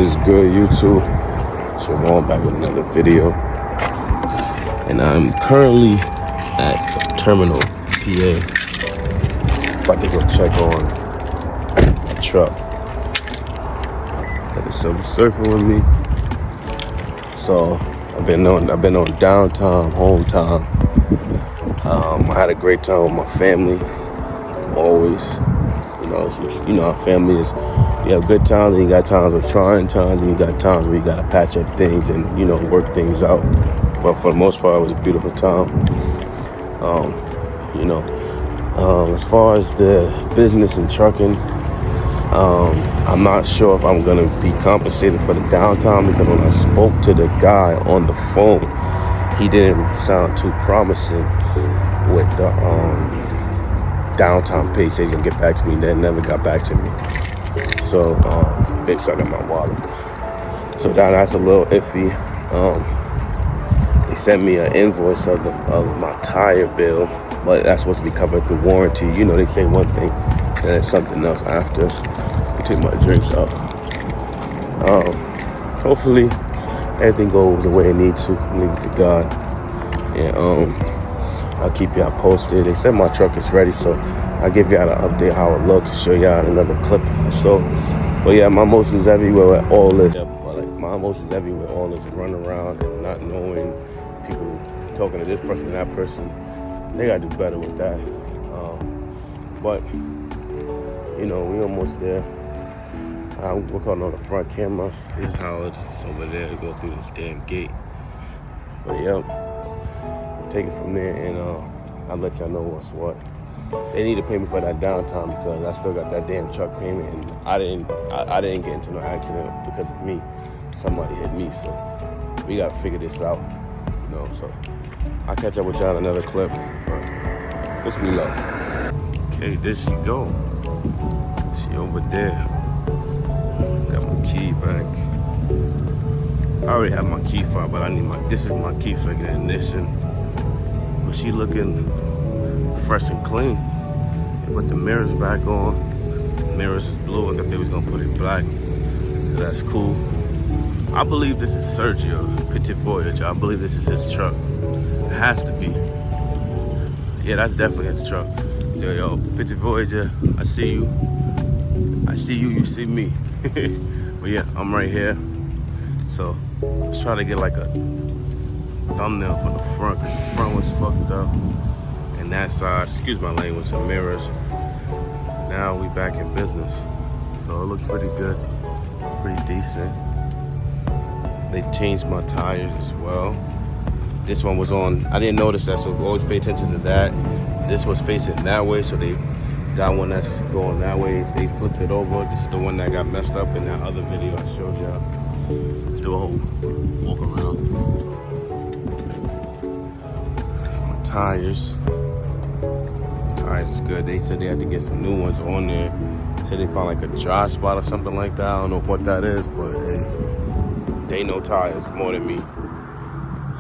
is good, YouTube? Siobhan back with another video. And I'm currently at Terminal, PA. About to go check on a truck. Got the Silver Surfer with me. So I've been on downtime, home time. I had a great time with my family. Always, you know how family is. You have good times, and you got times of trying times, and you got times where you gotta patch up things and work things out. But for the most part, it was a beautiful time. As far as the business and trucking, I'm not sure if I'm gonna be compensated for the downtime, because when I spoke to the guy on the phone, he didn't sound too promising with the downtime page. They gonna get back to me. They never got back to me. So they stuck in my wallet. So that's a little iffy. They sent me an invoice of my tire bill, but that's supposed to be covered through warranty. They say one thing and then something else after. I take my drinks up. Hopefully everything goes the way it needs to. Leave it to God. And I'll keep y'all posted. They said my truck is ready, so I'll give y'all an update how it looks, show y'all another clip or so. But yeah, my emotions everywhere with all this. My emotions everywhere, all this run around and not knowing, people talking to this person and that person. They gotta do better with that. But we almost there. We're calling on the front camera. This is how it's over there to go through this damn gate. But yep, take it from there, and I'll let y'all know what's what. They need to pay me for that downtime, because I still got that damn truck payment, and I didn't get into no accident because of me. Somebody hit me, so we gotta figure this out. So I'll catch up with y'all in another clip. Wish me luck. Okay, there she go. She over there. Got my key back. I already have my key fob, but this is my key for the ignition. But she looking fresh and clean. They put the mirrors back on. Mirrors is blue, and they was gonna put it black. So that's cool. I believe this is Sergio Petit Voyage. I believe this is his truck. It has to be. Yeah, that's definitely his truck. So yo, Petit Voyager, I see you. I see you, you see me. But yeah, I'm right here. So let's try to get like a thumbnail for the front, because the front was fucked up. And that side, excuse my language, the mirrors. Now we back in business. So it looks pretty good, pretty decent. They changed my tires as well. This one was on, I didn't notice that, so always pay attention to that. This was facing that way, so they got one that's going that way. If they flipped it over, this is the one that got messed up in that other video I showed y'all. Let's do a whole walk around. My tires. Tires is good. They said they had to get some new ones on there. Said they found like a dry spot or something like that. I don't know what that is, but hey, they know tires more than me.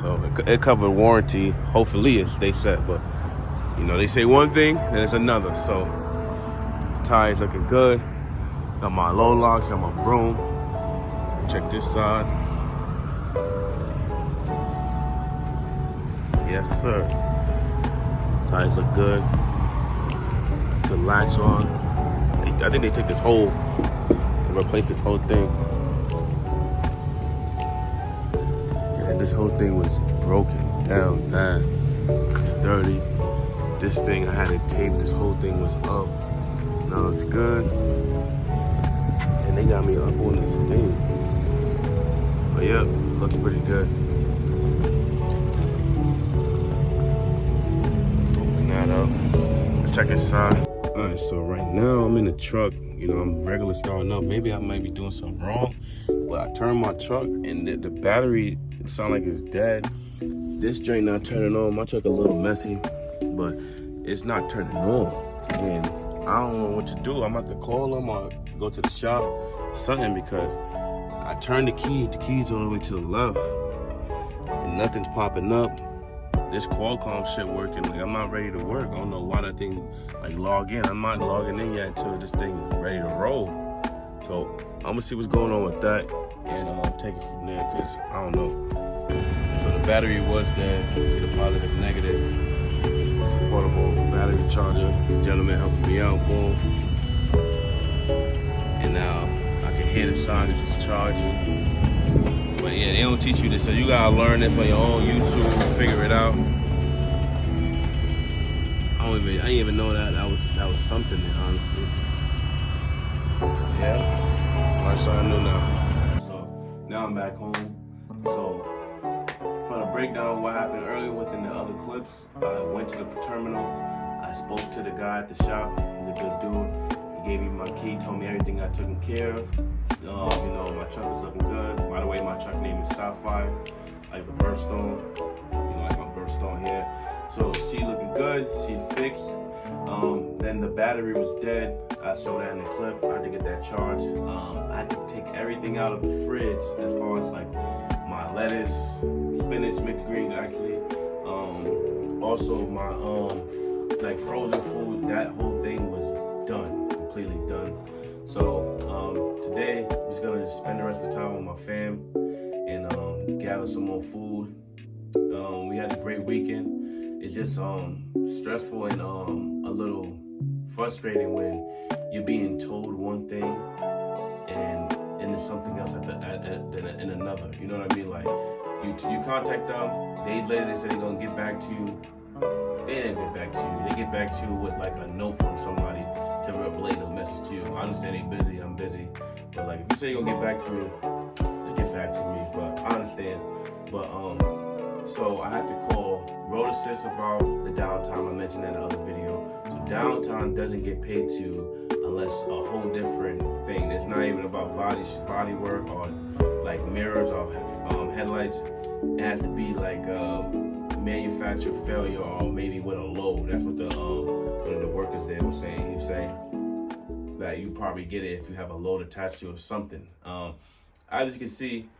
So it covered warranty. Hopefully they said, but they say one thing, then it's another. So the tires looking good. Got my low locks, got my broom. Check this side. Yes, sir. Tires look good. The latch on. I think they took this whole and replaced this whole thing. Yeah, this whole thing was broken down bad. It's dirty. This thing, I had it taped. This whole thing was up. Now it's good. And they got me up on this thing. But yeah, looks pretty good. Open that up. Let's check inside. Alright, so right now I'm in the truck. I'm regular starting up. Maybe I might be doing something wrong, but I turned my truck and the battery sound like it's dead. This joint not turning on. My truck a little messy, but it's not turning on. And I don't know what to do. I'm about to call them or go to the shop, something, because I turned the key's all the way to the left, and nothing's popping up. This Qualcomm shit working, like I'm not ready to work. I don't know why that thing log in. I'm not logging in yet until this thing is ready to roll. So I'm gonna see what's going on with that. and take it from there, because I don't know. So the battery was dead. See the positive, negative. It's a portable battery charger. The gentleman helping me out, boom. And now I can hear the sound as it's charging. But yeah, they don't teach you this, so you gotta learn this on your own YouTube, figure it out. I didn't even know that was something, honestly. Yeah, learn something new now. So now I'm back home. So for the breakdown of what happened earlier within the other clips, I went to the terminal. I spoke to the guy at the shop. He's a good dude. He gave me my key, told me everything got taken care of. You know, my truck is looking good. By the way, my truck name is Starfire, like the birthstone. You know, like my birthstone here. So she looking good. She fixed. Then the battery was dead. I showed that in the clip. I had to get that charged. I had to take everything out of the fridge as far as like my lettuce, spinach, mixed greens actually. Also my like frozen food. That whole thing was done, completely done. So today I'm just gonna spend the rest of the time with my fam and gather some more food. We had a great weekend. It's just stressful and a little frustrating when you're being told one thing and there's something else in another. You know what I mean? Like you contact them, days later they say they're gonna get back to you. They didn't get back to you. They get back to you with like a note from somebody to relay the message to you. I understand they busy, I'm busy, but like if you say you're gonna get back to me, just get back to me. But I understand. But so I had to call Road Assist about the downtime. I mentioned that in the other video. So downtime doesn't get paid to unless a whole different thing. It's not even about body work or like mirrors or headlights. It has to be like manufacturer failure or maybe with a load. That's what the one of the workers there was saying. He was saying that you probably get it if you have a load attached to it or something. As you can see,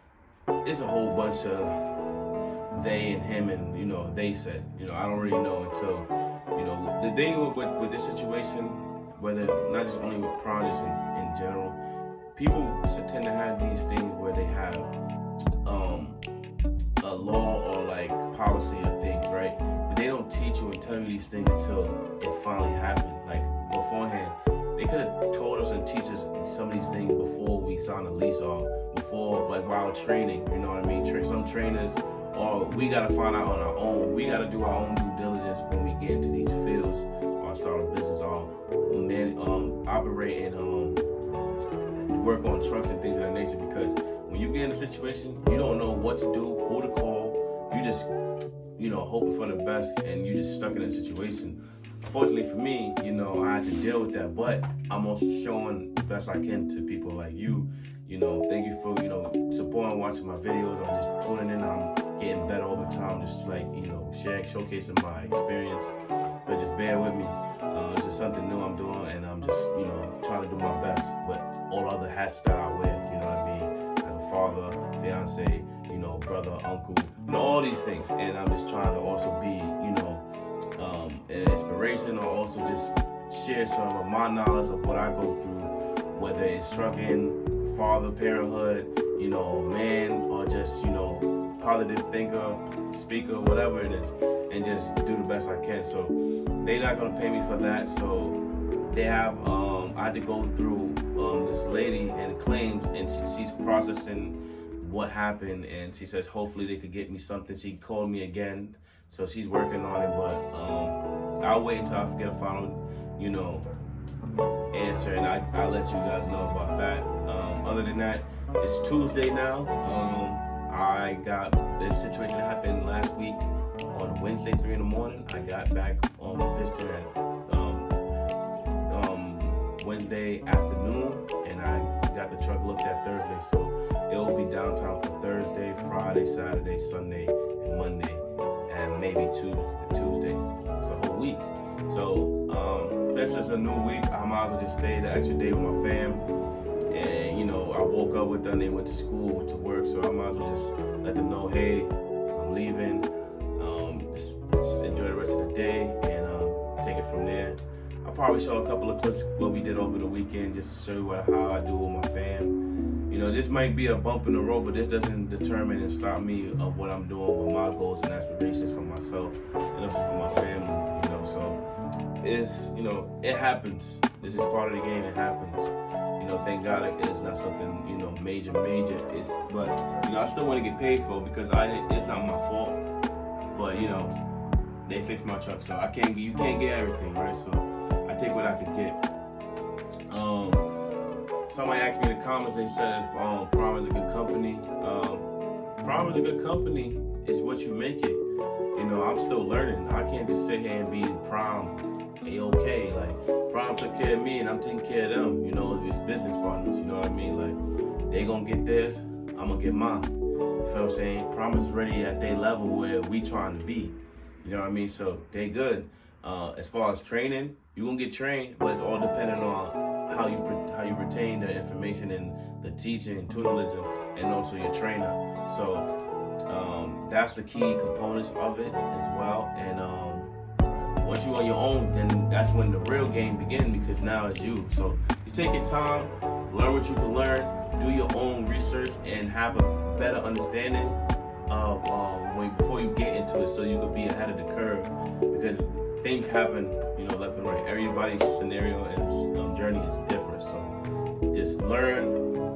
it's a whole bunch of they and him and, you know, they said, you know, I don't really know until, you know, the thing with this situation, whether not just only with projects in general, people tend to have these things where they have a law or like policy of things, right? But they don't teach you and tell you these things until it finally happened. Like beforehand, they could have told us and teach us some of these things before we signed a lease or before, like while training, you know what I mean? Some trainers, or we gotta find out on our own. We gotta do our own due diligence when we get into these fields or start a business or operate and work on trucks and things of that nature. Because when you get in a situation, you don't know what to do, who to call. You just, you know, hoping for the best, and you just stuck in a situation. Fortunately for me, you know, I had to deal with that, but I'm also showing the best I can to people like you. You know, thank you for, you know, supporting, watching my videos, or just tuning in. I'm getting better over time, just like, you know, showcasing my experience. But just bear with me. It's just something new I'm doing, and I'm just, you know, trying to do my best with all other hats that I wear. You know what I mean? As a father, fiance, you know, brother, uncle, you know, all these things. And I'm just trying to also be, you know, an inspiration, or also just share some of my knowledge of what I go through, whether it's trucking, father, parenthood, you know, man, or just, you know, positive thinker, speaker, whatever it is, and just do the best I can. So they're not gonna pay me for that. So they have, I had to go through this lady and claims, and she's processing what happened, and she says hopefully they could get me something. She called me again, so she's working on it, but I'll wait until I get a final, you know, answer, and I'll let you guys know about that. Other than that, it's Tuesday now. I got this situation that happened last week on Wednesday, 3 in the morning. I got back on visiting at Wednesday afternoon, and I got the truck looked at Thursday. So it will be downtime for Thursday, Friday, Saturday, Sunday, and Monday, and maybe Tuesday. It's a whole week. So since it's a new week, I might as well just stay the extra day with my fam. And, you know, I woke up with them, they went to school, to work, so I might as well just let them know, hey, I'm leaving. Just enjoy the rest of the day and take it from there. I'll probably show a couple of clips what we did over the weekend, just to show you how I do with my fam. this might be a bump in the road, but this doesn't determine and stop me of what I'm doing with my goals and aspirations for myself and also for my family. So it happens. This is part of the game. It happens. Thank God it's not something, major. But I still want to get paid for it because it's not my fault. But, they fixed my truck, so you can't get everything, right? So I take what I could get. Somebody asked me in the comments, they said if Prime is a good company. Prime is a good company is what you make it. I'm still learning. I can't just sit here and be Prime A-okay. Like, Prime took care of me and I'm taking care of them. It's business partners, you know what I mean? Like, they gonna get theirs, I'm gonna get mine. You feel what I'm saying? Prime is already at their level where we trying to be. You know what I mean? So they good. As far as training, you gonna get trained, but it's all dependent on how you retain the information and the teaching and tutelage and also your trainer. So that's the key components of it as well. And once you're on your own, then that's when the real game begins because now it's you. So just take your time, learn what you can learn, do your own research, and have a better understanding of before you get into it, so you could be ahead of the curve because things happen, left and right. Everybody's scenario and journey is different. So just learn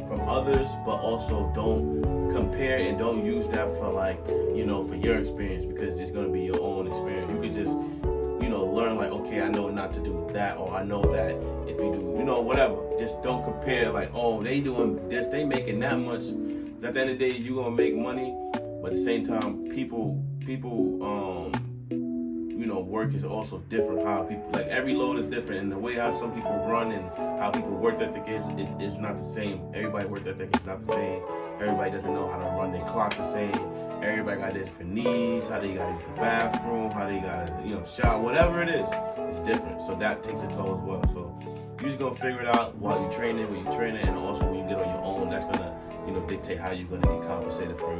from others, but also don't compare and don't use that for for your experience because it's gonna be your own experience. You could just learn like, okay, I know not to do that, or I know that if you do, whatever. Just don't compare like, oh, they doing this, they making that much. At the end of the day, you gonna make money, but at the same time, people work is also different. How people, like, every load is different, and the way how some people run and how people work ethic is not the same. Everybody work ethic is not the same. Everybody doesn't know how to run their clock the same. Everybody got different needs, how they gotta use the bathroom, how they gotta, shower, whatever it is, it's different. So that takes a toll as well. So you're just gonna figure it out while you're training, and also when you get on your own, that's gonna, dictate how you're gonna get compensated for,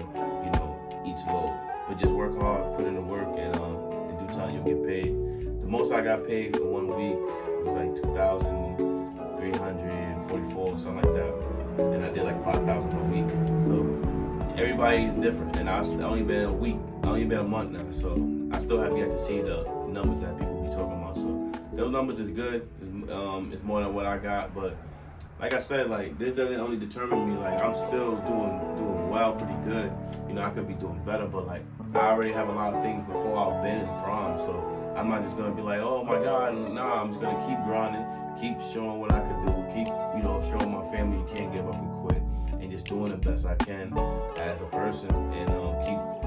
each load. But just work hard, put in the work, and in due time you'll get paid. The most I got paid for 1 week was like $2,344 or something like that. And I did like $5,000 a week. So everybody is different, and I only been a week, I only been a month now, so I still have yet to see the numbers that people be talking about. So those numbers is good. It's more than what I got, but like I said, like, this doesn't only determine me. Like, I'm still doing well, pretty good. I could be doing better, but like, I already have a lot of things before I've been in Prime, so I'm not just gonna be like, oh my God, nah. I'm just gonna keep grinding, keep showing what I could do, keep showing my family you can't give up and quit, and just doing the best I can as a person, and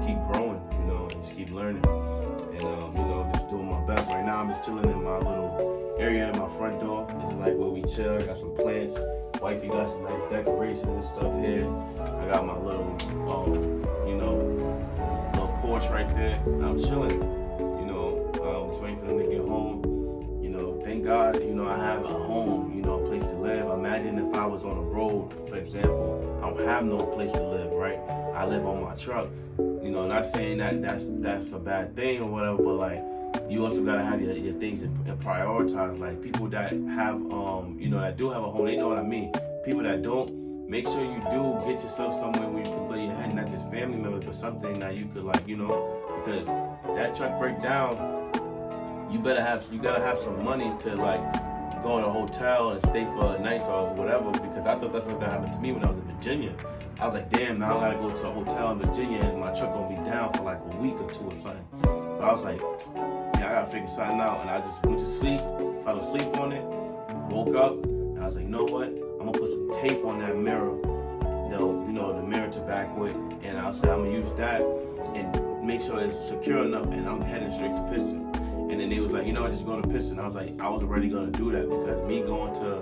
keep growing, and just keep learning, and just doing my best. Right now, I'm just chilling in my little area in my front door. This is like where we chill. I got some plants. Wifey got some nice decorations and stuff here. I got my little, little porch right there. I'm chilling. Just waiting for them to get home. Thank God, I have a home, a place to live. Imagine if I was on the road, for example. I don't have no place to live, right? I live on my truck. Not saying that's a bad thing or whatever, but like, you also gotta have your things and prioritize. Like, people that have, that do have a home, they know what I mean. People that don't, make sure you do get yourself somewhere where you can lay your head, not just family members, but something that you could because if that truck break down, you gotta have some money to like go in a hotel and stay for nights or whatever, because I thought that's what happened to me when I was in Virginia. I was like, damn, now I gotta go to a hotel in Virginia and my truck gonna be down for like a week or two or something. But I was like, I gotta figure something out, and I just went to sleep, fell asleep on it, woke up, and I was like, you know what? I'm gonna put some tape on that mirror, the mirror to back with, and I said I'm gonna use that and make sure it's secure enough, and I'm heading straight to Piston. And then they was like, just go to Piston. I was like, I was already gonna do that because me going to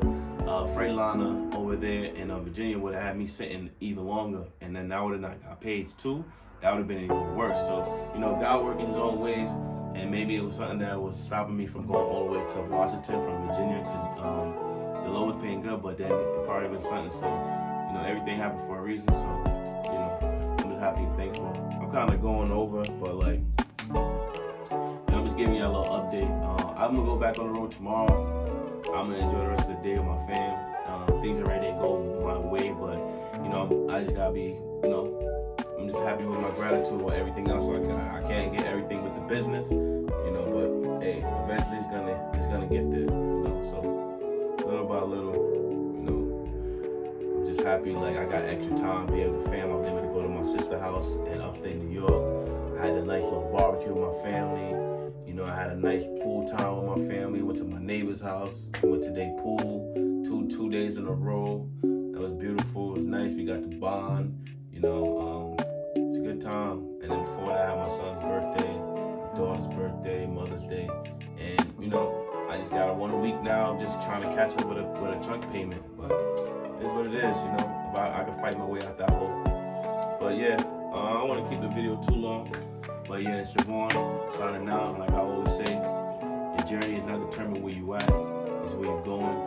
Freightliner over there in Virginia would have had me sitting even longer, and then I would have not got paid too. That would have been even worse. So, God working His own ways. And maybe it was something that was stopping me from going all the way to Washington from Virginia, because the low was paying good, but then it probably was something. So, everything happened for a reason. So, I'm just happy and thankful. I'm kind of going over, but like, I'm just giving you a little update. I'm gonna go back on the road tomorrow. I'm gonna enjoy the rest of the day with my fam. Things already didn't go my way, but I just gotta be, I'm just happy with my gratitude with everything else. Like I can't get everything with the business, but hey, eventually it's gonna get there, So little by little, I'm just happy like I got extra time, be able to fam. I was able to go to my sister's house in upstate New York. I had a nice little barbecue with my family. I had a nice pool time with my family. Went to my neighbor's house. Went to their pool two days in a row. That was beautiful. It was nice. We got to bond. It's a good time. And then before that, I had my son's birthday, my daughter's birthday, Mother's Day, and I just got 1 week now. I'm just trying to catch up with a chunk payment. But it is what it is. If I can fight my way out that hole. But yeah, I don't want to keep the video too long. But yeah, it's Siobhan signing out. Like I always say, your journey is not determined where you at. It's where you're going.